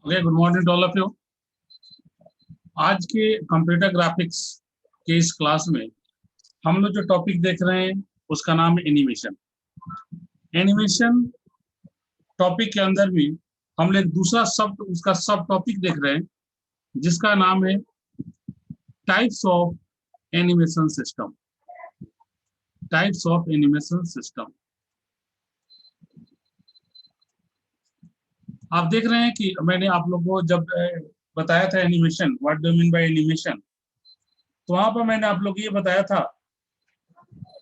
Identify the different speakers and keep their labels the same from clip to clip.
Speaker 1: Okay, good morning to all of you. आज के computer graphics के इस क्लास में हम लोग जो टॉपिक देख रहे हैं उसका नाम है एनिमेशन। एनिमेशन टॉपिक के अंदर भी हम लोग दूसरा सब टॉपिक देख रहे हैं जिसका नाम है types of animation system. Types of animation system. आप देख रहे हैं कि मैंने आप लोगों को जब बताया था animation, what do mean by animation, तो वहां पर मैंने आप लोग ये बताया था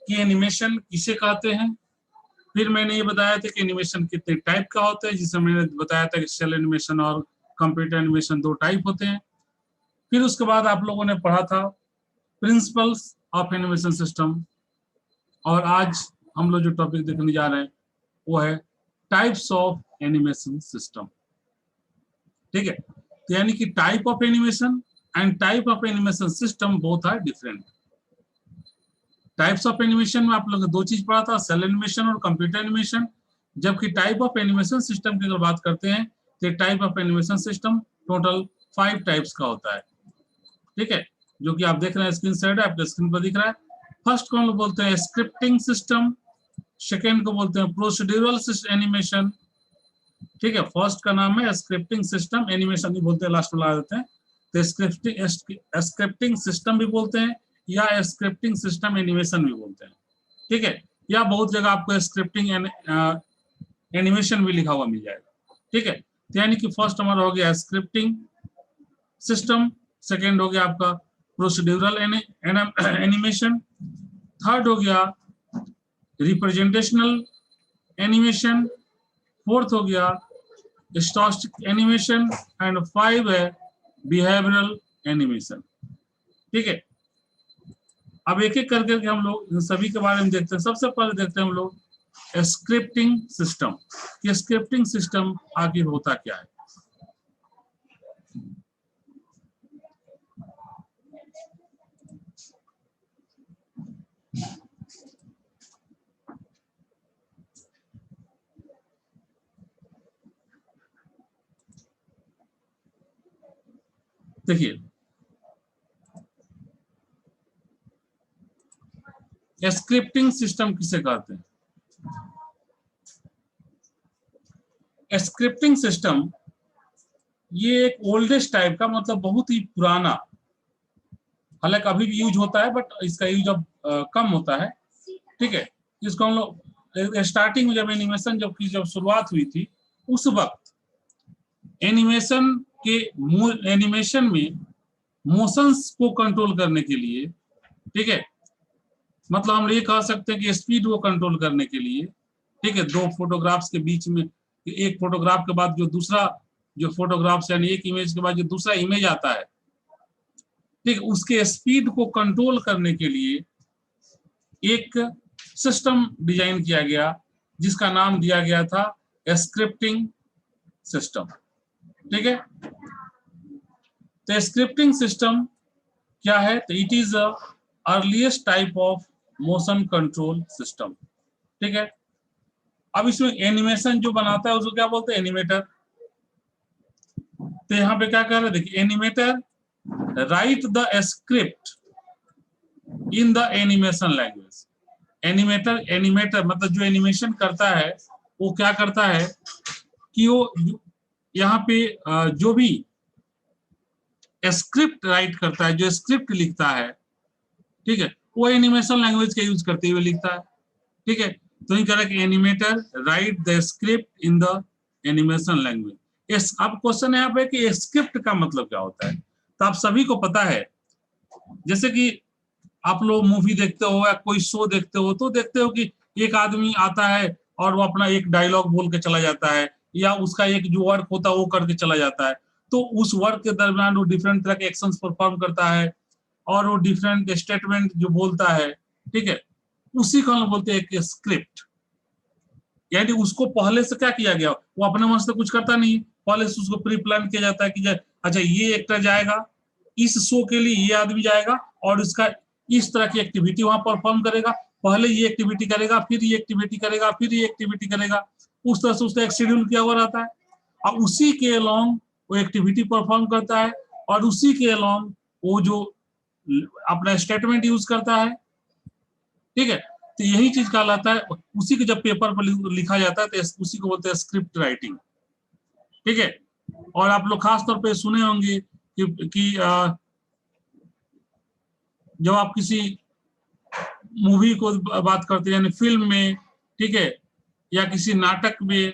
Speaker 1: कि एनिमेशन किसे कहते हैं। फिर मैंने ये बताया था कि एनिमेशन कितने टाइप का होता है, जिसमें मैंने बताया था कि सेल एनिमेशन और कंप्यूटर एनिमेशन दो टाइप होते हैं। फिर उसके बाद आप लोगों ने पढ़ा था प्रिंसिपल्स ऑफ एनिमेशन सिस्टम, और आज हम लोग जो टॉपिक देखने जा रहे हैं वो है टाइप्स ऑफ एनिमेशन सिस्टम। ठीक है, तो यानी कि type of animation and type of animation system both are different. Types of animation में आप लोगों ने दो चीज पढ़ा था, सेल एनिमेशन और कंप्यूटर एनिमेशन। जबकि टाइप ऑफ एनिमेशन सिस्टम की अगर बात करते हैं तो type of animation system total 5 types का होता है। ठीक है, जो कि आप देख रहे हैं स्क्रीन साइड है, आपके स्क्रीन पर दिख रहा है। फर्स्ट को हम लोग बोलते हैं स्क्रिप्टिंग सिस्टम, सेकेंड को बोलते हैं प्रोसीड्यूरल एनिमेशन। ठीक है, फर्स्ट का नाम है स्क्रिप्टिंग सिस्टम, एनिमेशन भी बोलते हैं, लास्ट में लगा देते हैं। तो स्क्रिप्टिंग सिस्टम भी बोलते हैं या स्क्रिप्टिंग सिस्टम एनिमेशन भी बोलते हैं। ठीक है, या बहुत जगह आपको स्क्रिप्टिंग एनिमेशन भी लिखा हुआ मिल जाएगा। ठीक है, तो यानी कि फर्स्ट हमारा हो गया स्क्रिप्टिंग सिस्टम, सेकेंड हो गया आपका प्रोसीड्यूरल एनिमेशन, थर्ड हो गया रिप्रेजेंटेशनल एनिमेशन, फोर्थ हो गया स्टैटिक एनिमेशन एंड 5 है बिहेवियरल एनिमेशन। ठीक है, अब एक एक करके हम लोग इन सभी के बारे में देखते हैं। सबसे पहले देखते हैं हम लोग स्क्रिप्टिंग सिस्टम। ये स्क्रिप्टिंग सिस्टम आखिर होता क्या है। देखिए, स्क्रिप्टिंग सिस्टम किसे कहते हैं। स्क्रिप्टिंग सिस्टम ये एक ओल्डेस्ट टाइप का, मतलब बहुत ही पुराना, हालांकि अभी भी यूज होता है बट इसका यूज अब कम होता है। ठीक है, इसको हम लोग स्टार्टिंग में जब एनिमेशन जब शुरुआत हुई थी उस वक्त एनिमेशन में मोशंस को कंट्रोल करने के लिए, ठीक है, मतलब हम ये कह सकते हैं कि स्पीड को कंट्रोल करने के लिए, ठीक है, दो फोटोग्राफ्स के बीच में, एक फोटोग्राफ के बाद जो दूसरा जो फोटोग्राफ्स यानी एक इमेज के बाद जो दूसरा इमेज आता है, ठीक है, उसके स्पीड को कंट्रोल करने के लिए एक सिस्टम डिजाइन किया गया जिसका नाम दिया गया था स्क्रिप्टिंग सिस्टम। ठीक है, तो स्क्रिप्टिंग सिस्टम क्या है, तो it is the earliest type of motion control system. ठीक है, अब इसमें एनिमेशन जो बनाता है उसको क्या बोलते हैं, एनिमेटर। तो यहाँ पे क्या कर रहे हैं, देखिए, animator right the script in the animation language. Animator मतलब जो एनिमेशन करता है वो क्या करता है कि वो यहाँ पे जो भी स्क्रिप्ट राइट करता है, जो स्क्रिप्ट लिखता है, ठीक है, वो एनिमेशन लैंग्वेज का यूज करते हुए लिखता है। ठीक है, तो ये कह रहा है कि animator right the script in the animation language. अब क्वेश्चन है यहाँ पे कि स्क्रिप्ट का मतलब क्या होता है। तो आप सभी को पता है, जैसे कि आप लोग मूवी देखते हो या कोई शो देखते हो तो देखते हो कि एक आदमी आता है और वो अपना एक डायलॉग बोल के चला जाता है, या उसका एक जो वर्क होता है वो करके चला जाता है। तो उस वर्क के दरमियान वो डिफरेंट तरह के एक्शंस परफॉर्म करता है और वो डिफरेंट स्टेटमेंट जो बोलता है, ठीक है, उसी को हम बोलते हैं एक स्क्रिप्ट। यानी उसको पहले से क्या किया गया, वो अपने मन से कुछ करता नहीं, पहले से उसको प्री प्लान किया जाता है कि अच्छा ये एक्टर जाएगा, इस शो के लिए ये आदमी जाएगा और इसका इस तरह की एक्टिविटी वहां परफॉर्म करेगा, पहले ये एक्टिविटी करेगा, फिर ये एक्टिविटी करेगा, फिर ये एक्टिविटी करेगा। उस तरह से उसका एक शेड्यूल किया हुआ रहता है और उसी के अलोंग वो एक्टिविटी परफॉर्म करता है और उसी के अलोंग वो जो अपना स्टेटमेंट यूज करता है, ठीक है। तो यही चीज कहलाता है, उसी को जब पेपर पर लिखा जाता है तो उसी को बोलते हैं स्क्रिप्ट राइटिंग, ठीक है। और आप लोग खास तौर पे सुने होंगे कि जब आप किसी मूवी को बात करते हैं यानी फिल्म में, ठीक है, या किसी नाटक में,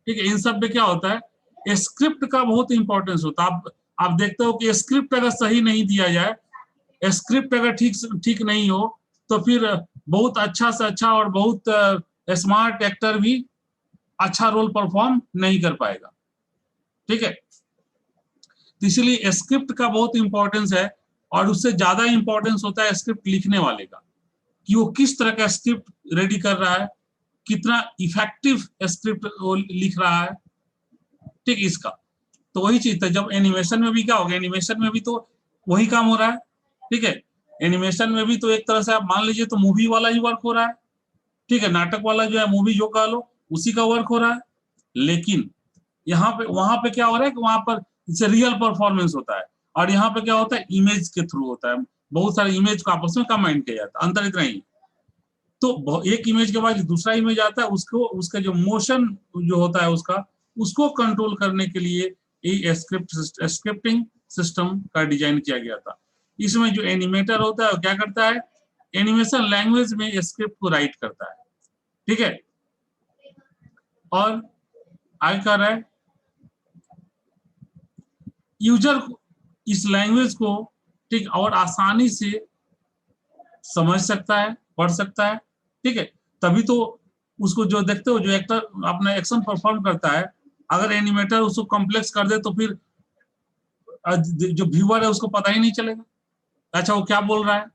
Speaker 1: ठीक है, इन सब में क्या होता है, स्क्रिप्ट का बहुत इंपॉर्टेंस होता है। आप देखते हो कि स्क्रिप्ट अगर सही नहीं दिया जाए, स्क्रिप्ट अगर ठीक नहीं हो, तो फिर बहुत अच्छा से अच्छा और बहुत स्मार्ट एक्टर भी अच्छा रोल परफॉर्म नहीं कर पाएगा, ठीक है। तो इसलिए स्क्रिप्ट का बहुत इंपॉर्टेंस है और उससे ज्यादा इंपॉर्टेंस होता है स्क्रिप्ट लिखने वाले का, कि वो किस तरह का स्क्रिप्ट रेडी कर रहा है, कितना इफेक्टिव स्क्रिप्ट वो लिख रहा है, ठीक, इसका। तो वही चीज था, जब एनिमेशन में भी क्या होगा, एनिमेशन में भी तो वही काम हो रहा है, ठीक है। एनिमेशन में भी तो एक तरह से आप मान लीजिए तो मूवी वाला ही वर्क हो रहा है, ठीक है, नाटक वाला जो है, मूवी जो कह लो, उसी का वर्क हो रहा है। लेकिन यहाँ पे वहां पे क्या हो रहा है कि वहां पर रियल परफॉर्मेंस होता है और यहाँ पे क्या होता है, इमेज के थ्रू होता है, बहुत सारे इमेज को आपस में कंबाइन किया जाता है, अंतर इतना ही। तो एक इमेज के बाद दूसरा इमेज आता है, उसको उसका जो मोशन जो होता है उसको कंट्रोल करने के लिए ये स्क्रिप्टिंग सिस्टम का डिजाइन किया गया था। इसमें जो एनिमेटर होता है वो क्या करता है, एनिमेशन लैंग्वेज में स्क्रिप्ट को राइट करता है, ठीक है। और आगे कह रहा है यूजर इस लैंग्वेज को, ठीक, और आसानी से समझ सकता है, पढ़ सकता है, ठीक है। तभी तो उसको जो देखते हो, जो एक्टर अपना एक्शन परफॉर्म करता है, अगर एनिमेटर उसको कॉम्प्लेक्स कर दे तो फिर जो व्यूअर है उसको पता ही नहीं चलेगा अच्छा वो क्या बोल रहा है,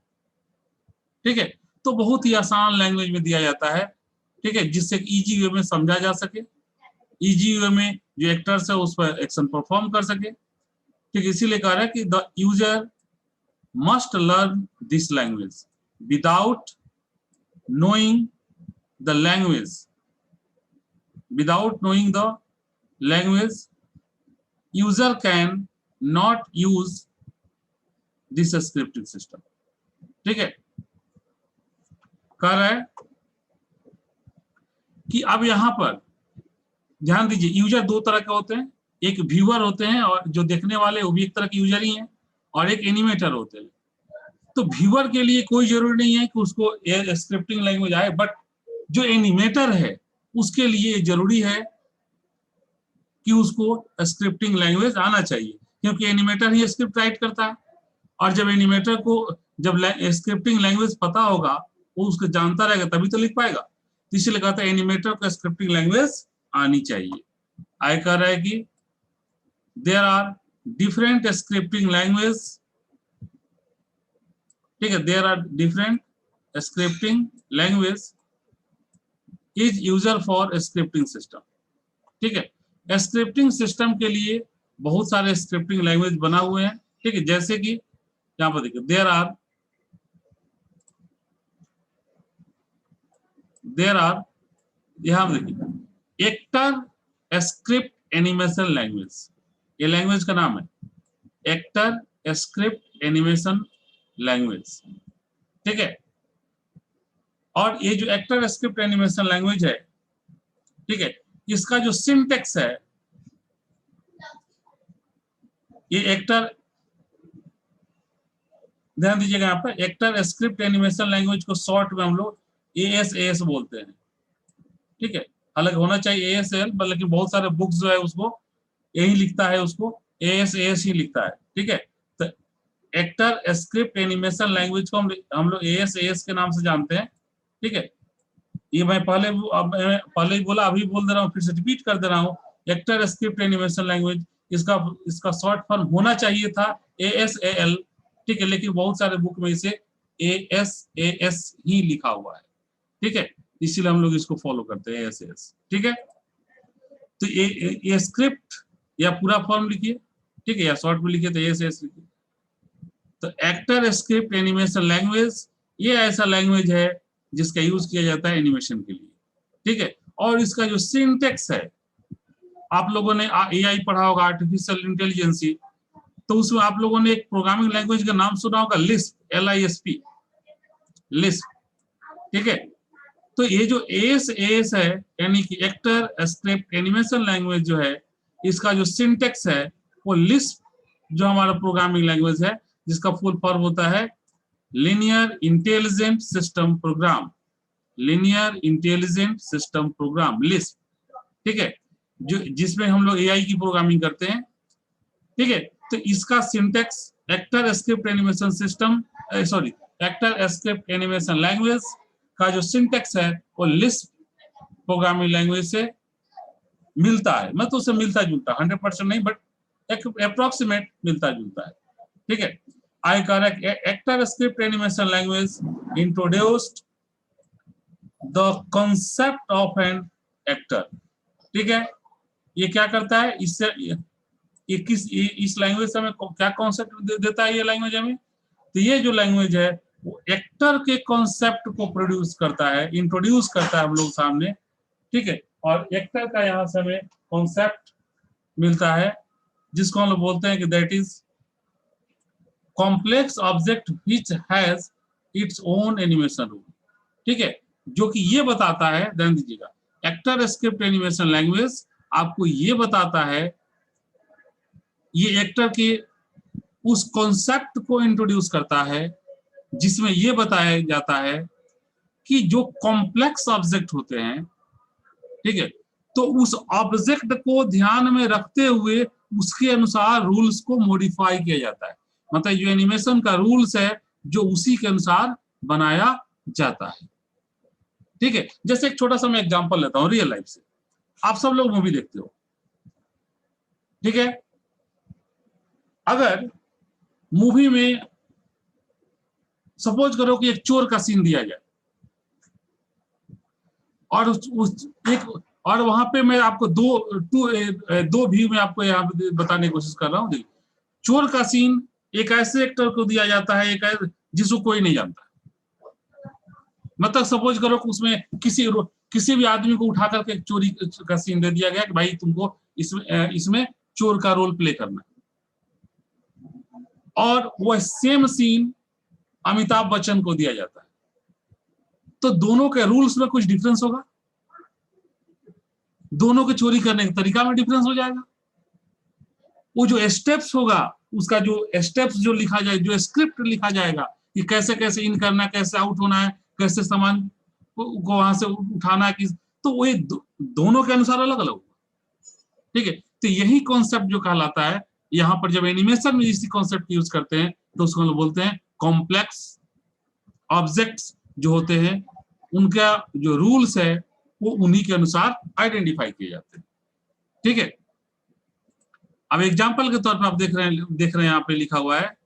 Speaker 1: ठीक है। तो बहुत ही आसान लैंग्वेज में दिया जाता है, ठीक है, जिससे इजी वे में समझा जा सके, इजी वे में जो एक्टर्स है उस पर एक्शन परफॉर्म कर सके, ठीक। इसीलिए कह रहा है कि the user must learn this language without knowing the language, without knowing the language user can not use this scripting system, ठीक है। कह रहा है कि अब यहां पर ध्यान दीजिए, यूजर दो तरह के होते हैं, एक व्यूअर होते हैं और जो देखने वाले वो भी एक तरह के यूजर ही हैं, और एक एनिमेटर होते हैं। तो व्यूअर के लिए कोई जरूरी नहीं है कि उसको स्क्रिप्टिंग लैंग्वेज आए, बट जो एनिमेटर है उसके लिए जरूरी है कि उसको स्क्रिप्टिंग लैंग्वेज आना चाहिए, क्योंकि एनिमेटर ही स्क्रिप्ट राइट करता है। और जब एनिमेटर को जब स्क्रिप्टिंग लैंग्वेज पता होगा, वो उसको जानता रहेगा, तभी तो लिख पाएगा। तो इसलिए कहता है एनिमेटर को स्क्रिप्टिंग लैंग्वेज आनी चाहिए। आगे कह रहा है कि there are different scripting language, ठीक है, there are different scripting language is user for scripting system, ठीक है। स्क्रिप्टिंग सिस्टम के लिए बहुत सारे स्क्रिप्टिंग लैंग्वेज बना हुए हैं, ठीक है, जैसे कि यहाँ पर देखिए देयर आर यहाँ देखिए एक्टर स्क्रिप्ट एनिमेशन लैंग्वेज, ये लैंग्वेज का नाम है एक्टर स्क्रिप्ट एनिमेशन लैंग्वेज, ठीक है। और ये जो एक्टर स्क्रिप्ट एनिमेशन लैंग्वेज है, ठीक है, इसका जो सिंटेक्स है, ये एक्टर, ध्यान दीजिएगा यहाँ पर, एक्टर स्क्रिप्ट एनिमेशन लैंग्वेज को शॉर्ट में हम लोग ASAS बोलते हैं, ठीक है। हालांकि होना चाहिए ASL, लेकिन बहुत सारे बुक्स जो है उसको यही लिखता है, उसको ASAS ही लिखता है, ठीक है। तो एक्टर स्क्रिप्ट एनिमेशन लैंग्वेज को हम लोग ASAS के नाम से जानते हैं, ठीक है। ये मैं पहले ही बोला, अभी बोल दे रहा हूँ, फिर से रिपीट कर दे रहा हूँ, एक्टर स्क्रिप्ट एनिमेशन लैंग्वेज, इसका शॉर्ट फॉर्म होना चाहिए था ASAL, ठीक है, लेकिन बहुत सारे बुक में इसे ASAS ही लिखा हुआ है, ठीक है, इसीलिए हम लोग इसको फॉलो करते हैं ASAS, ठीक है। तो ये स्क्रिप्ट या पूरा फॉर्म लिखिए, ठीक है, या शॉर्ट में लिखिए तो ASAS लिखिए। तो एक्टर स्क्रिप्ट एनिमेशन लैंग्वेज ये ऐसा लैंग्वेज है जिसका यूज किया जाता है एनिमेशन के लिए, ठीक है। और इसका जो सिंटेक्स है, आप लोगों ने AI पढ़ा होगा, आर्टिफिशियल इंटेलिजेंसी, तो उसमें आप लोगों ने एक प्रोग्रामिंग लैंग्वेज का नाम सुना होगा, लिस्प, LISP, लिस्प। ठीक है, तो ये जो AS है, यानी कि एक्टर स्क्रिप्ट एनिमेशन लैंग्वेज जो है, इसका जो सिंटेक्स है वो लिस्प जो हमारा प्रोग्रामिंग लैंग्वेज है, जिसका फुल फॉर्म होता है linear intelligent system program, linear intelligent system program, Lisp. ठीक है, जो जिसमें हम लोग AI की प्रोग्रामिंग करते हैं। ठीक है, तो इसका syntax actor script animation system, sorry, actor script animation language का जो सिंटेक्स है वो लिस्प प्रोग्रामिंग लैंग्वेज से मिलता है। मैं तो उससे मिलता जुलता, 100% नहीं, बट अप्रोक्सीमेट मिलता जुलता है। ठीक है, आई correct actor script animation language introduced the concept of an actor. ठीक है, ये क्या करता है, इससे इस लैंग्वेज से हमें क्या कॉन्सेप्ट देता है ये लैंग्वेज हमें? तो ये जो लैंग्वेज है वो एक्टर के कॉन्सेप्ट को प्रोड्यूस करता है, इंट्रोड्यूस करता है हम लोग सामने। ठीक है, और एक्टर का यहाँ से हमें कॉन्सेप्ट मिलता है, जिसको हम लोग बोलते हैं कि that is complex object which has its own animation rule. ठीक है, जो कि ये बताता है, ध्यान दीजिएगा, एक्टर स्क्रिप्ट एनिमेशन लैंग्वेज आपको ये बताता है, ये एक्टर के उस कॉन्सेप्ट को इंट्रोड्यूस करता है जिसमें ये बताया जाता है कि जो कॉम्प्लेक्स ऑब्जेक्ट होते हैं, ठीक है, तो उस ऑब्जेक्ट को ध्यान में रखते हुए उसके अनुसार रूल्स को मॉडिफाई किया जाता है। मतलब जो एनिमेशन का रूल्स है जो उसी के अनुसार बनाया जाता है। ठीक है, जैसे एक छोटा सा मैं एग्जांपल लेता हूं रियल लाइफ से। आप सब लोग मूवी देखते हो, ठीक है, अगर मूवी में सपोज करो कि एक चोर का सीन दिया जाए और और वहां पे मैं आपको दो व्यू में आपको यहाँ बताने की कोशिश कर रहा हूँ। देखिए, चोर का सीन एक ऐसे एक्टर को दिया जाता है, एक जिसको कोई नहीं जानता। मतलब सपोज करो कि उसमें किसी भी आदमी को उठा करके चोरी का सीन दे दिया गया कि भाई तुमको इसमें चोर का रोल प्ले करना है, और वह सेम सीन अमिताभ बच्चन को दिया जाता है, तो दोनों के रूल्स में कुछ डिफरेंस होगा, दोनों के चोरी करने का तरीका में डिफरेंस हो जाएगा। वो जो स्टेप्स होगा, उसका जो स्टेप्स जो लिखा जाए, जो स्क्रिप्ट लिखा जाएगा कि कैसे कैसे इन करना है, कैसे आउट होना है, कैसे सामान को वहां से उठाना है, तो वो दोनों के अनुसार अलग अलग होगा। ठीक है, तो यही कॉन्सेप्ट जो कहलाता है, यहाँ पर जब एनिमेशन में इसी कॉन्सेप्ट यूज करते हैं तो उसको हम बोलते हैं कॉम्प्लेक्स ऑब्जेक्ट्स जो होते हैं, उनका जो रूल्स है वो उन्हीं के अनुसार आइडेंटिफाई किए जाते हैं। ठीक है, अब एग्जांपल के तौर पर आप देख रहे हैं यहाँ पे लिखा हुआ है,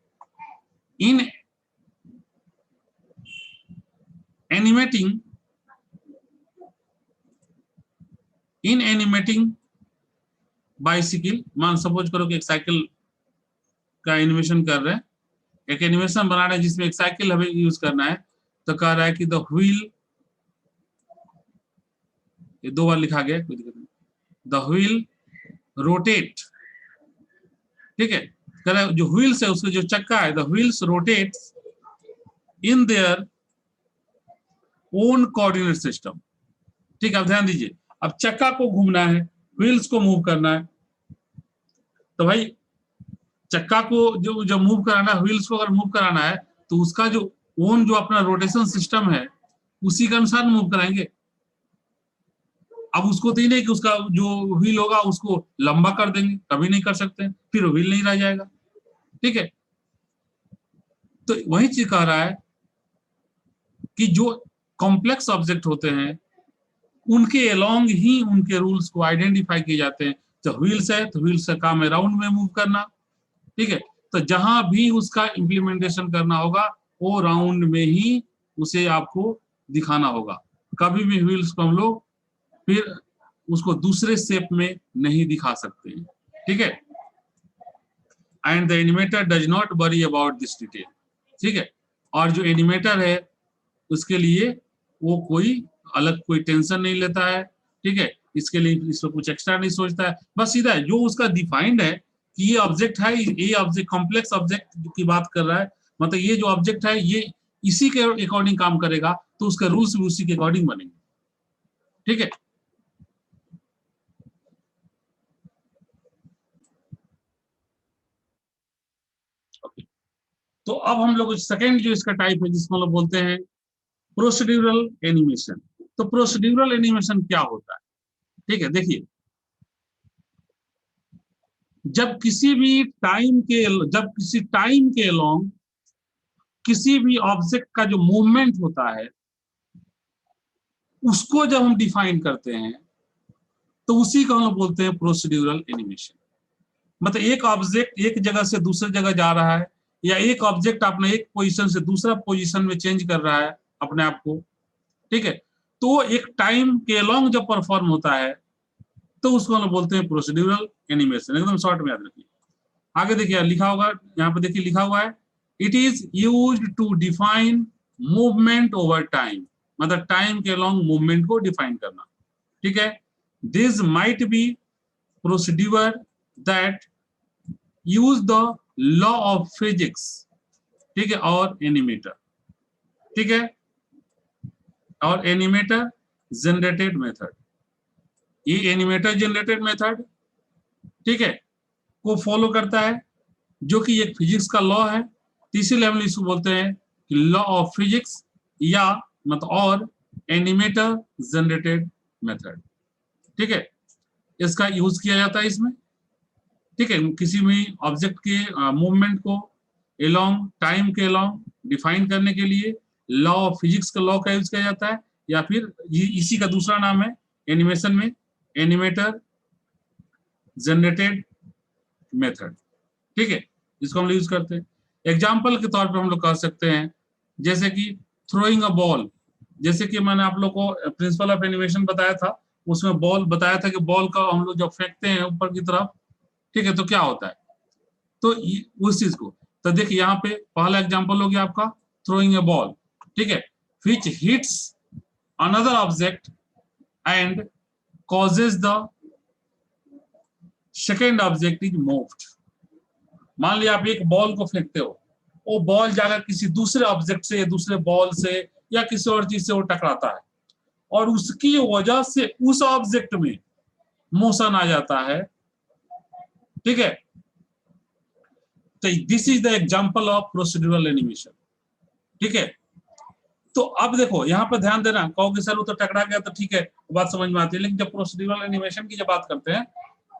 Speaker 1: इन एनिमेटिंग बाइसिकल। मान सपोज करो कि एक साइकिल का एनिमेशन कर रहे हैं, एक एनिमेशन बना रहे हैं जिसमें एक साइकिल हमें यूज करना है, तो कह रहा है कि द व्हील, ये 2 बार लिखा गया, कोई दिक्कत नहीं, द व्हील रोटेट। ठीक है, कह रहा है जो व्हील्स है, उसका जो चक्का है, the wheels rotates in their own coordinate system. ठीक है, अब ध्यान दीजिए, अब चक्का को घूमना है, व्हील्स को मूव करना है, तो भाई चक्का को जो जब मूव कराना है, व्हील्स को अगर मूव कराना है, तो उसका जो ओन जो अपना रोटेशन सिस्टम है उसी के अनुसार मूव कराएंगे। अब उसको तो ही नहीं कि उसका जो व्हील होगा उसको लंबा कर देंगे, कभी नहीं कर सकते, फिर व्हील नहीं रह जाएगा। ठीक है, तो वही चीज कह रहा है कि जो कॉम्प्लेक्स ऑब्जेक्ट होते हैं उनके अलोंग ही उनके रूल्स को आइडेंटिफाई किए जाते हैं। तो व्हील्स है तो व्हील्स का काम है राउंड में मूव करना। ठीक है, तो जहां भी उसका इंप्लीमेंटेशन करना होगा वो राउंड में ही उसे आपको दिखाना होगा, कभी भी व्हील्स को हम लोग फिर उसको दूसरे शेप में नहीं दिखा सकते हैं। ठीक है, and the animator does not worry about this detail. ठीक है, और जो एनिमेटर है उसके लिए वो कोई अलग कोई टेंशन नहीं लेता है। ठीक है, इसके लिए इसमें कुछ एक्स्ट्रा नहीं सोचता है, बस सीधा है जो उसका डिफाइंड है कि ये ऑब्जेक्ट है, ये ऑब्जेक्ट कॉम्प्लेक्स ऑब्जेक्ट की बात कर रहा है, मतलब ये जो ऑब्जेक्ट है ये इसी के अकॉर्डिंग काम करेगा, तो उसका रूल्स भी उसी के अकॉर्डिंग बनेंगे। ठीक है, ओके। तो अब हम लोग सेकेंड जो इसका टाइप है जिसको हम लोग बोलते हैं प्रोसीड्यूरल एनिमेशन। तो प्रोसीड्यूरल एनिमेशन क्या होता है? ठीक है, देखिए, जब किसी टाइम के अलोंग किसी भी ऑब्जेक्ट का जो मूवमेंट होता है उसको जब हम डिफाइन करते हैं तो उसी को हम लोग बोलते हैं प्रोसीड्यूरल एनिमेशन। मतलब एक ऑब्जेक्ट एक जगह से दूसरी जगह जा रहा है, या एक ऑब्जेक्ट अपने एक पोजीशन से दूसरा पोजीशन में चेंज कर रहा है अपने आप को। ठीक है, तो एक टाइम के अलोंग जब परफॉर्म होता है तो उसको हम लोग बोलते हैं प्रोसीड्यूरल एनिमेशन। एकदम शॉर्ट में याद रखिए। आगे देखिए लिखा होगा, यहाँ पे देखिए लिखा हुआ है, it is used to define movement over time, मतलब टाइम के अलोंग मूवमेंट को डिफाइन करना। ठीक है, this might be procedure that use the law of physics, ठीक है, और एनिमेटर, ठीक है, और एनिमेटर जनरेटेड मेथड, ये एनिमेटर जनरेटेड मेथड, ठीक है, को फॉलो करता है, जो कि एक फिजिक्स का लॉ है। तीसरी लेवल इसको बोलते हैं लॉ ऑफ फिजिक्स, या मतलब और एनिमेटर जनरेटेड मेथड। ठीक है, इसका यूज किया जाता है इसमें। ठीक है, किसी भी ऑब्जेक्ट के मूवमेंट को एलोंग टाइम के एलोंग डिफाइन करने के लिए लॉ ऑफ फिजिक्स का लॉ का यूज किया जाता है, या फिर इसी का दूसरा नाम है एनिमेशन में एनिमेटर जनरेटेड मेथड। ठीक है, जिसको हम यूज करते हैं। एग्जाम्पल के तौर पे हम लोग कह सकते हैं जैसे कि थ्रोइंग अ बॉल, जैसे कि मैंने आप लोग को प्रिंसिपल ऑफ एनिमेशन बताया था, उसमें बॉल बताया था कि बॉल का हम लोग जब फेंकते हैं ऊपर की तरफ, ठीक है, तो क्या होता है, तो उस चीज को, तो देखिए यहाँ पे पहला एग्जाम्पल हो गया आपका थ्रोइंग ए बॉल, ठीक है, which hits another object and causes the second object is moved. मान लिया आप एक बॉल को फेंकते हो, वो बॉल जाकर किसी दूसरे ऑब्जेक्ट से, दूसरे बॉल से या किसी और चीज से वो टकराता है, और उसकी वजह से उस ऑब्जेक्ट में मोशन आ जाता है। ठीक है, तो this is the example of procedural animation. ठीक है, तो अब देखो यहाँ पर ध्यान देना, कहोगे सर वो तो टकरा गया, तो ठीक है बात समझ में आती है, लेकिन जब प्रोसीड्यूरल एनिमेशन की जब बात करते हैं,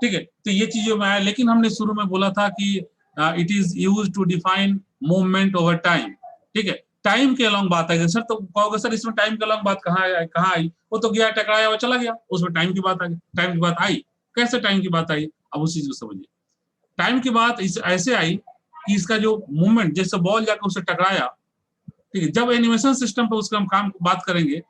Speaker 1: ठीक है, तो ये चीजों में आया, लेकिन हमने शुरू में बोला था कि it is use to define movement over time. ठीक है, टाइम के अलॉन्ग बात आई सर, तो कहोगे सर इसमें टाइम के अलॉन्ग बात कहाँ आई, वो तो गया टकराया वो चला गया, उसमें टाइम की बात आ गई, टाइम की बात आई, कैसे टाइम की बात आई, अब उस चीज को समझिए। टाइम की बात ऐसे आई कि इसका जो मूवमेंट, जैसे बॉल जाकर उसे टकराया, ठीक है, जब एनिमेशन सिस्टम पे उसका हम काम बात करेंगे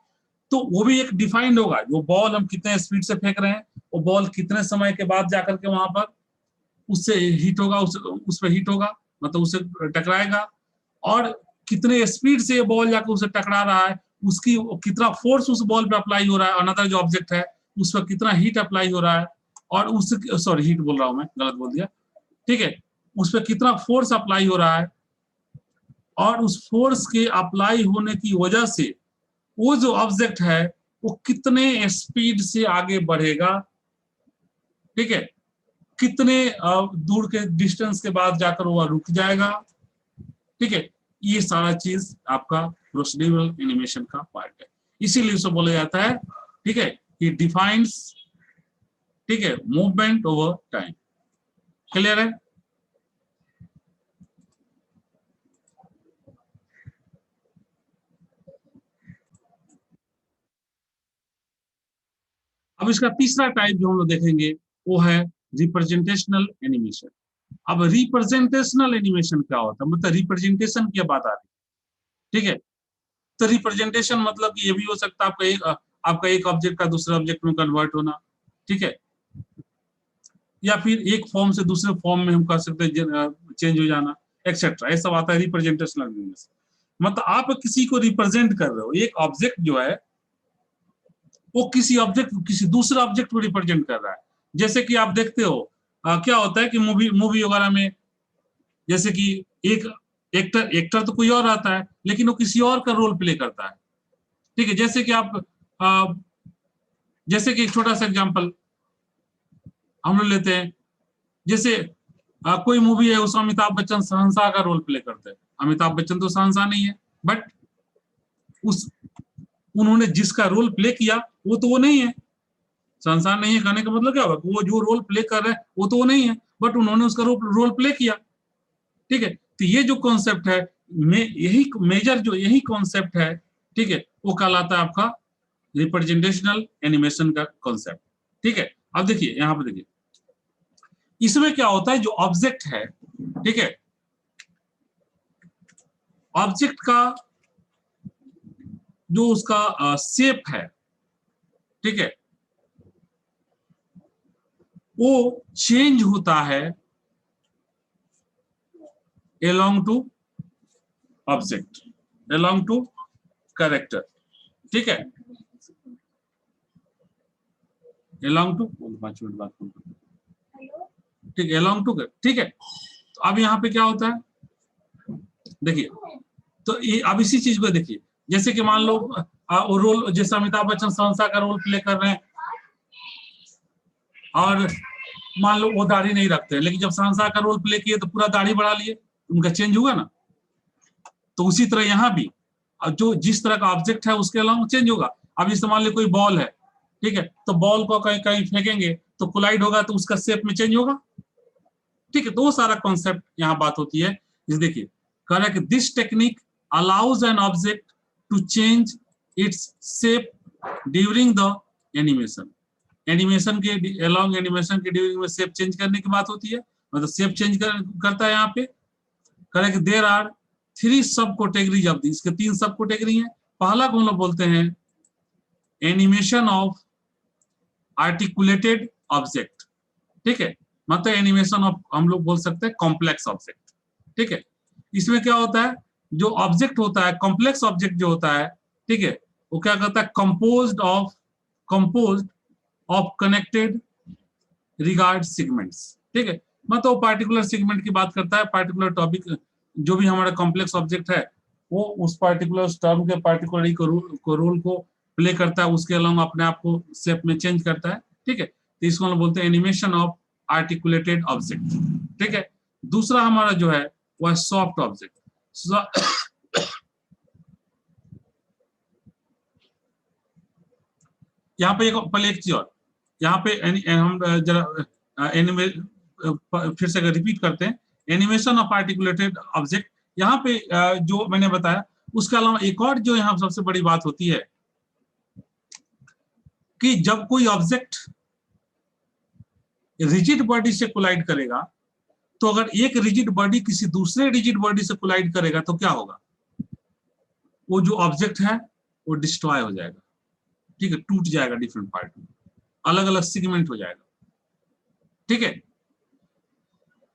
Speaker 1: तो वो भी एक डिफाइंड होगा, वो बॉल हम कितने स्पीड से फेंक रहे हैं, वो बॉल कितने समय के बाद जाकर के वहां पर उससे हिट होगा, उस पर हिट होगा, मतलब उससे टकराएगा, और कितने स्पीड से ये बॉल जाकर उसे टकरा रहा है, उसकी कितना फोर्स उस बॉल पे अप्लाई हो रहा है, अनदर जो ऑब्जेक्ट है उस पर कितना हीट अप्लाई हो रहा है, और उस सॉरी हीट बोल रहा हूं मैं, गलत बोल दिया। ठीक है, उस पर कितना फोर्स अप्लाई हो रहा है, और उस फोर्स के अप्लाई होने की वजह से वो जो ऑब्जेक्ट है वो कितने स्पीड से आगे बढ़ेगा, ठीक है, कितने दूर के डिस्टेंस के बाद जाकर वो रुक जाएगा। ठीक है, ये सारा चीज आपका प्रोसीड्यूरल एनिमेशन का पार्ट है, इसीलिए उसे बोला जाता है, ठीक है, ये डिफाइंस, ठीक है, मूवमेंट ओवर टाइम। क्लियर है? अब इसका तीसरा टाइप जो हम लोग देखेंगे वो है रिप्रेजेंटेशनल एनिमेशन। अब रिप्रेजेंटेशनल एनिमेशन क्या होता है, मतलब रिप्रेजेंटेशन की बात आ रही है। ठीक है, तो रिप्रेजेंटेशन मतलब कि ये भी हो सकता है आपका एक ऑब्जेक्ट का दूसरे ऑब्जेक्ट में कन्वर्ट होना, ठीक है, या फिर एक फॉर्म से दूसरे फॉर्म में हम कह सकते हैं चेंज हो जाना, एक्सेट्रा, ये सब आता है रिप्रेजेंटेशनल एनिमेशन। मतलब आप किसी को रिप्रेजेंट कर रहे हो, एक ऑब्जेक्ट जो है वो किसी ऑब्जेक्ट, किसी दूसरे ऑब्जेक्ट को रिप्रेजेंट कर रहा है। जैसे कि आप देखते हो क्या होता है कि मूवी वगैरह में, जैसे कि एक एक्टर एक्टर तो कोई और आता है, लेकिन वो किसी और का रोल प्ले करता है। ठीक है, जैसे कि आप जैसे कि एक छोटा सा एग्जांपल हम लोग लेते हैं, जैसे कोई मूवी है, उसमें अमिताभ बच्चन शहंशाह का रोल प्ले करते हैं। अमिताभ बच्चन तो शहंशाह नहीं है, बट उस उन्होंने जिसका रोल प्ले किया वो तो वो नहीं है। शहंशाह नहीं है कहने का मतलब क्या होगा, वो जो रोल प्ले कर रहे हैं वो तो वो नहीं है, बट उन्होंने उसका रोल प्ले किया। ठीक है, तो ये जो कॉन्सेप्ट है, यही मेजर जो यही कॉन्सेप्ट है, ठीक है, वो कहलाता है आपका रिप्रेजेंटेशनल एनिमेशन का कॉन्सेप्ट। ठीक है, अब देखिए यहां पर देखिए, इसमें क्या होता है, जो ऑब्जेक्ट है, ठीक है, ऑब्जेक्ट का जो उसका शेप है, ठीक है, वो चेंज होता है along to object, along to character. ठीक है, along to 5 मिनट बात करूं, ठीक है, along to, ठीक है। तो अब यहाँ पे क्या होता है, देखिए, तो ये अब इसी चीज को देखिए, जैसे कि मान लो वो रोल, जैसे अमिताभ बच्चन शहंशाह का रोल प्ले कर रहे हैं, और मान लो वो दाढ़ी नहीं रखते, लेकिन जब शहंशाह का रोल प्ले किए तो पूरा दाढ़ी बढ़ा लिए, उनका चेंज हुआ ना। तो उसी तरह यहाँ भी जो जिस तरह का ऑब्जेक्ट है उसके अलावा चेंज होगा। अब जैसे मान लो कोई बॉल है, ठीक है, तो बॉल को कहीं कहीं फेंकेंगे तो कोलाइड होगा, तो उसका शेप में चेंज होगा। ठीक है, तो वो सारा कॉन्सेप्ट यहाँ बात होती है। जैसे देखिए, कह रहा है कि this technique allows an object to change its shape during the animation. Animation के अलोंग एनिमेशन के ड्यूरिंग में शेप चेंज करने की बात होती है, मतलब शेप चेंज करता है। यहाँ पे कह रहा है कि देयर आर 3 सब कैटेगरीज ऑफ दिस, इसके 3 सब कैटेगरी हैं। पहला को हम लोग बोलते हैं एनिमेशन ऑफ आर्टिकुलेटेड ऑब्जेक्ट। ठीक है, मतलब एनिमेशन ऑफ, हम लोग बोल सकते हैं कॉम्प्लेक्स ऑब्जेक्ट। ठीक है, इसमें क्या होता है, जो ऑब्जेक्ट होता है, कॉम्प्लेक्स ऑब्जेक्ट जो होता है, ठीक है, वो क्या करता है, composed of connected regard segments. ठीक है, मतलब पार्टिकुलर सेगमेंट की बात करता है, पार्टिकुलर टॉपिक, जो भी हमारा कॉम्प्लेक्स ऑब्जेक्ट है वो उस पार्टिकुलर टर्म के पार्टिकुलर को रोल को प्ले करता है, उसके अलावा अपने आप को शेप में चेंज करता है। ठीक है, तो इसको हम बोलते हैं एनिमेशन ऑफ आर्टिकुलेटेड ऑब्जेक्ट। ठीक है, दूसरा हमारा जो है वो है सॉफ्ट ऑब्जेक्ट। यहाँ पे पहले एक चीज और, यहाँ पे हम जरा फिर से रिपीट करते हैं, एनिमेशन ऑफ आर्टिकुलेटेड ऑब्जेक्ट। यहाँ पे जो मैंने बताया, उसके अलावा एक और जो यहाँ सबसे बड़ी बात होती है कि जब कोई ऑब्जेक्ट रिजिड बॉडी से कोलाइड करेगा, तो अगर एक रिजिड बॉडी किसी दूसरे रिजिड बॉडी से कोलाइड करेगा तो क्या होगा, वो जो ऑब्जेक्ट है वो डिस्ट्रॉय हो जाएगा। ठीक है, टूट जाएगा डिफरेंट पार्ट में, अलग अलग सेगमेंट हो जाएगा। ठीक है,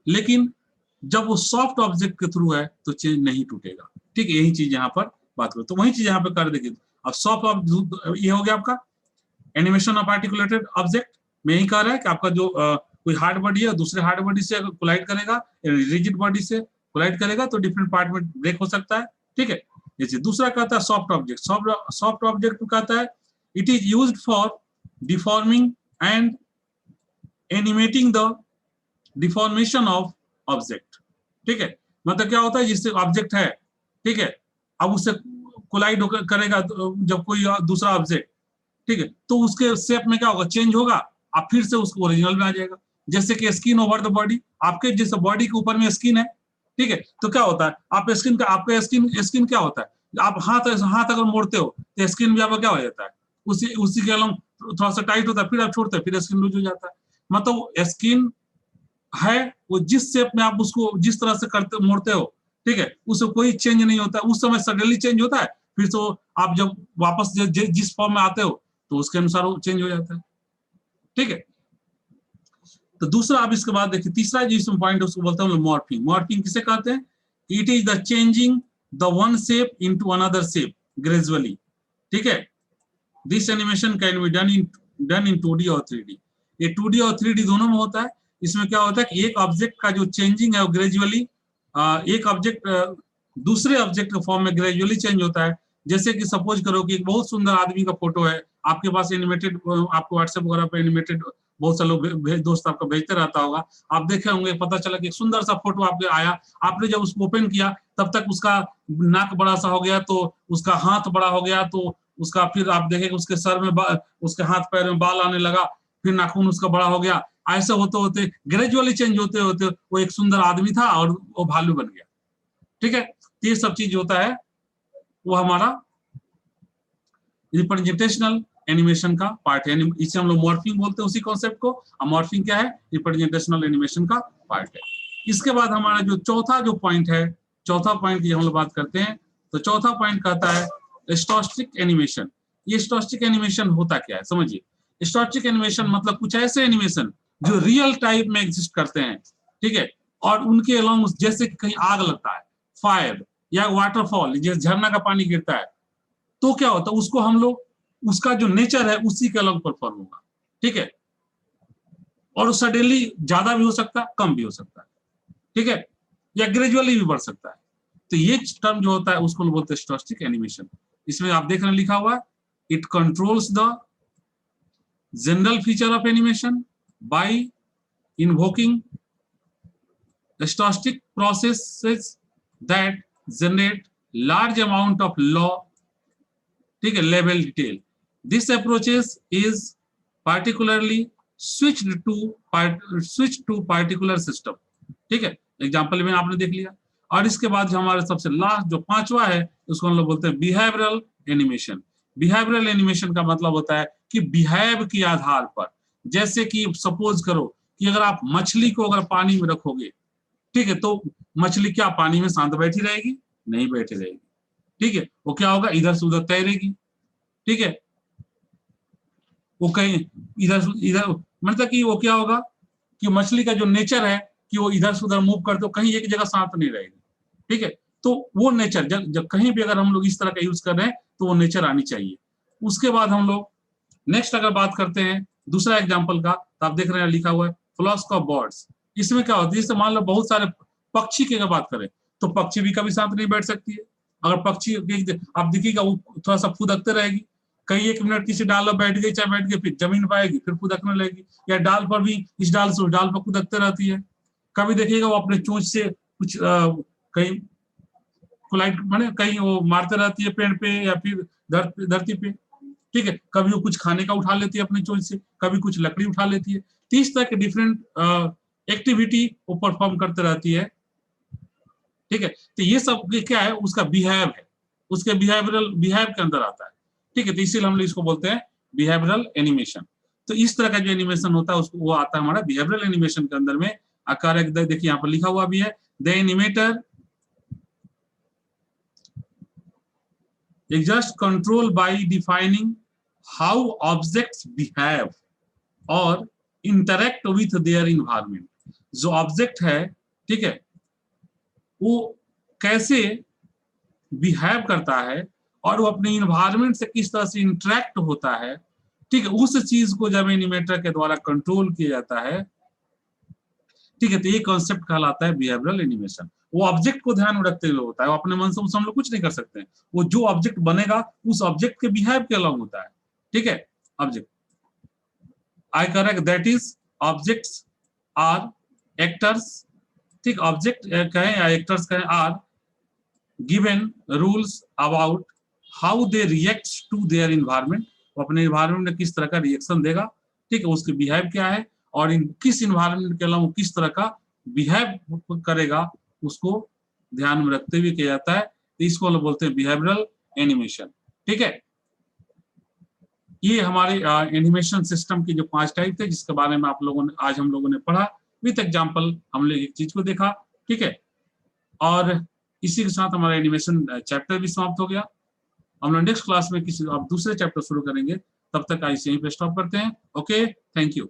Speaker 1: लेकिन जब वो सॉफ्ट ऑब्जेक्ट के थ्रू है तो चेंज नहीं टूटेगा। ठीक है, यही चीज यहाँ पर बात करो, तो वही चीज यहाँ पे कर देखिए। अब सॉफ्ट ऑब्जेक्ट ये हो गया आपका एनिमेशन ऑफ आर्टिकुलेटेड ऑब्जेक्ट में, यही कह रहा है कि आपका जो कोई हार्ड बॉडी है दूसरे हार्ड बॉडी से अगर कोलाइड करेगा, रिजिड बॉडी से कोलाइड करेगा तो डिफरेंट पार्ट में ब्रेक हो सकता है। ठीक है, जैसे दूसरा कहता है सॉफ्ट ऑब्जेक्ट। सॉफ्ट ऑब्जेक्ट कहता है it is used for deforming and animating the deformation of object. ठीक है, मतलब क्या होता है, जिससे ऑब्जेक्ट है, ठीक है, अब उससे कोलाइड करेगा जब कोई दूसरा ऑब्जेक्ट, ठीक है, तो उसके शेप में क्या होगा, चेंज होगा, आप फिर से उसको ओरिजिनल में आ जाएगा। जैसे कि स्किन ओवर द बॉडी, आपके जैसे बॉडी के ऊपर में स्किन है, ठीक है, तो क्या होता है, आप स्किन का, आपका स्किन क्या होता है, आप हाथ अगर मोड़ते हो तो स्किन भी आपका क्या हो जाता है, उसी के अलावा थोड़ा सा टाइट होता है, फिर आप छोड़ते हैं, फिर स्किन लूज हो जाता है। मतलब स्किन है वो जिस शेप में आप उसको जिस तरह से करते मोड़ते हो, ठीक है, उससे कोई चेंज नहीं होता है। उस समय सडनली चेंज होता है, फिर तो आप जब वापस जिस फॉर्म में आते हो तो उसके अनुसार वो चेंज हो जाता है। ठीक है, तो दूसरा, अब इसके बाद देखिए तीसरा जो इसमें पॉइंट है उसको बोलते हैं मॉर्फिंग। मॉर्फिंग किसे कहते हैं, it is the changing the one shape into another shape gradually. ठीक है, this animation can be done in 2D और 3D। ये 2D और 3D दोनों में होता है। इसमें क्या होता है कि एक ऑब्जेक्ट का जो चेंजिंग है वो ग्रेजुअली एक ऑब्जेक्ट दूसरे ऑब्जेक्ट के फॉर्म में ग्रेजुअली चेंज होता है। जैसे कि सपोज करो कि एक बहुत सुंदर आदमी का फोटो है आपके पास एनिमेटेड, आपको व्हाट्सएप वगैरह पे एनिमेटेड बहुत सारे लोग दोस्त आपका भेजते रहता होगा, आप देखे होंगे, पता चला कि एक सुंदर सा फोटो आपके आया, आपने जब उसको ओपन किया तब तक उसका नाक बड़ा सा हो गया, तो उसका हाथ बड़ा हो गया, तो उसका फिर आप देखेंगे उसके सर में उसके हाथ पैर में बाल आने लगा, फिर नाखून उसका बड़ा हो गया। ऐसे होते होते ग्रेजुअली चेंज होते होते वो एक सुंदर आदमी था और वो भालू बन गया। ठीक है, तो ये सब चीज होता है, वो हमारा रिप्रेजेंटेशनल एनिमेशन का पार्ट है। इसे हम लोग मॉर्फिंग बोलते हैं उसी कॉन्सेप्ट को। मॉर्फिंग क्या है? रिप्रेजेंटेशनल एनिमेशन का पार्ट है। इसके बाद हमारा जो चौथा जो पॉइंट है, चौथा पॉइंट की हम लोग बात करते हैं, तो चौथा पॉइंट कहता है स्टोस्टिक एनिमेशन। ये स्टोस्टिक एनिमेशन होता क्या है समझिए। स्टोस्टिक एनिमेशन मतलब कुछ ऐसे एनिमेशन जो रियल टाइप में एग्जिस्ट करते हैं, ठीक है, और उनके अलोंग जैसे कि कहीं आग लगता है, फायर या वाटरफॉल, जैसे झरना का पानी गिरता है, तो क्या होता है उसको हम लोग, उसका जो नेचर है उसी के अलग परफॉर्म होगा। ठीक है, और सडनली ज्यादा भी हो सकता है, कम भी हो सकता है, ठीक है, या ग्रेजुअली भी बढ़ सकता है। तो ये टर्म जो होता है उसको बोलते हैं स्टोस्टिक एनिमेशन। इसमें आप देख रहे हैं लिखा हुआ है, it controls the general feature of animation by invoking stochastic processes that generate large amount of law, ठीक है, level detail. This approaches is particularly switched to particular system. ठीक है, एग्जांपल में आपने देख लिया। और इसके बाद जो हमारे सबसे लास्ट जो पांचवा है उसको हम लोग बोलते हैं बिहेवियरल एनिमेशन। बिहेवियरल एनिमेशन का मतलब होता है कि बिहेव के आधार पर, जैसे कि सपोज करो कि अगर आप मछली को अगर पानी में रखोगे, ठीक है, तो मछली क्या पानी में शांत बैठी रहेगी? नहीं बैठी रहेगी। ठीक है, वो क्या होगा? इधर से उधर तैरेगी। ठीक है, वो कहीं इधर इधर, मतलब कि वो क्या होगा कि मछली का जो नेचर है कि वो इधर से उधर मूव करते हो, कहीं एक जगह शांत नहीं रहेगी। ठीक है, तो वो नेचर जब कहीं भी अगर हम लोग इस तरह का यूज कर रहे हैं तो वो नेचर आनी चाहिए। उसके बाद हम लोग नेक्स्ट अगर बात करते हैं दूसरा एग्जाम्पल का, तो आप देख रहे हैं लिखा हुआ है फ्लॉस्क ऑफ बर्ड्स। इसमें क्या होता है, जैसे मान लो बहुत सारे पक्षी की अगर बात करें तो पक्षी भी कभी शांत नहीं बैठ सकती है। अगर पक्षी आप देखिएगा वो थोड़ा सा फुदकते रहेगी, कई एक मिनट किसी डाल पर बैठ गई, चाहे बैठ गई, फिर जमीन पर आएगी, फिर फुदकने लगेगी, या डाल पर भी इस डाल से उस डाल पर फुदकते रहती है। कभी देखिएगा वो अपने चोंच से कुछ कहीं कोलाइट माने कहीं वो मारते रहती है पेड़ पे या फिर धरती पे। ठीक है, कभी वो कुछ खाने का उठा लेती है अपने चोंच से, कभी कुछ लकड़ी उठा लेती है। 30 तरह के डिफरेंट एक्टिविटी वो परफॉर्म करते रहती है। ठीक है, तो ये सब क्या है? उसका बिहेव है, उसके बिहेव के अंदर आता है। ठीक है, तो इसीलिए हम लोग इसको बोलते हैं बिहेवियरल एनिमेशन। तो इस तरह का जो एनिमेशन होता है उसको वो आता है हमारा बिहेवियरल एनिमेशन के अंदर में। आकार देखिए यहाँ पर लिखा हुआ भी है, the animator is just control by defining how objects behave or interact with their environment। जो ऑब्जेक्ट है, ठीक है, वो कैसे बिहेव करता है और वो अपने इन्वायरमेंट से किस तरह से इंटरेक्ट होता है, ठीक है, उस चीज को जब एनिमेटर के द्वारा कंट्रोल किया जाता है, ठीक है, तो ये कॉन्सेप्ट कहलाता है बिहेवियरल एनिमेशन। वो ऑब्जेक्ट को ध्यान में रखते हुए होता है, वो अपने मन से हम लोग कुछ नहीं कर सकते हैं। वो जो ऑब्जेक्ट बनेगा उस ऑब्जेक्ट के बिहेव के अलग होता है। ठीक है, object I correct that is objects are actors. ठीक, ऑब्जेक्ट कहें या एक्टर्स कहें, are given rules about how they react to their environment. वो अपने इन्वायरमेंट में किस तरह का रिएक्शन देगा, ठीक है, उसके बिहेव क्या है और किस इन्वायरमेंट के अलावा किस तरह का बिहेव करेगा उसको ध्यान में रखते हुए किया जाता है। तो इसको हम बोलते हैं बिहेवियरल एनिमेशन। ठीक है, ये हमारे एनिमेशन सिस्टम की जो 5 टाइप थे जिसके बारे में आप लोगों ने आज हम लोगों ने पढ़ा। विथ एग्जाम्पल हम लोग एक चीज को देखा। ठीक है, और इसी के साथ हमारा एनिमेशन चैप्टर भी समाप्त हो गया। हम लोग नेक्स्ट क्लास में किसी दूसरे चैप्टर शुरू करेंगे, तब तक इसे यहीं पे स्टॉप करते हैं। Okay, thank you.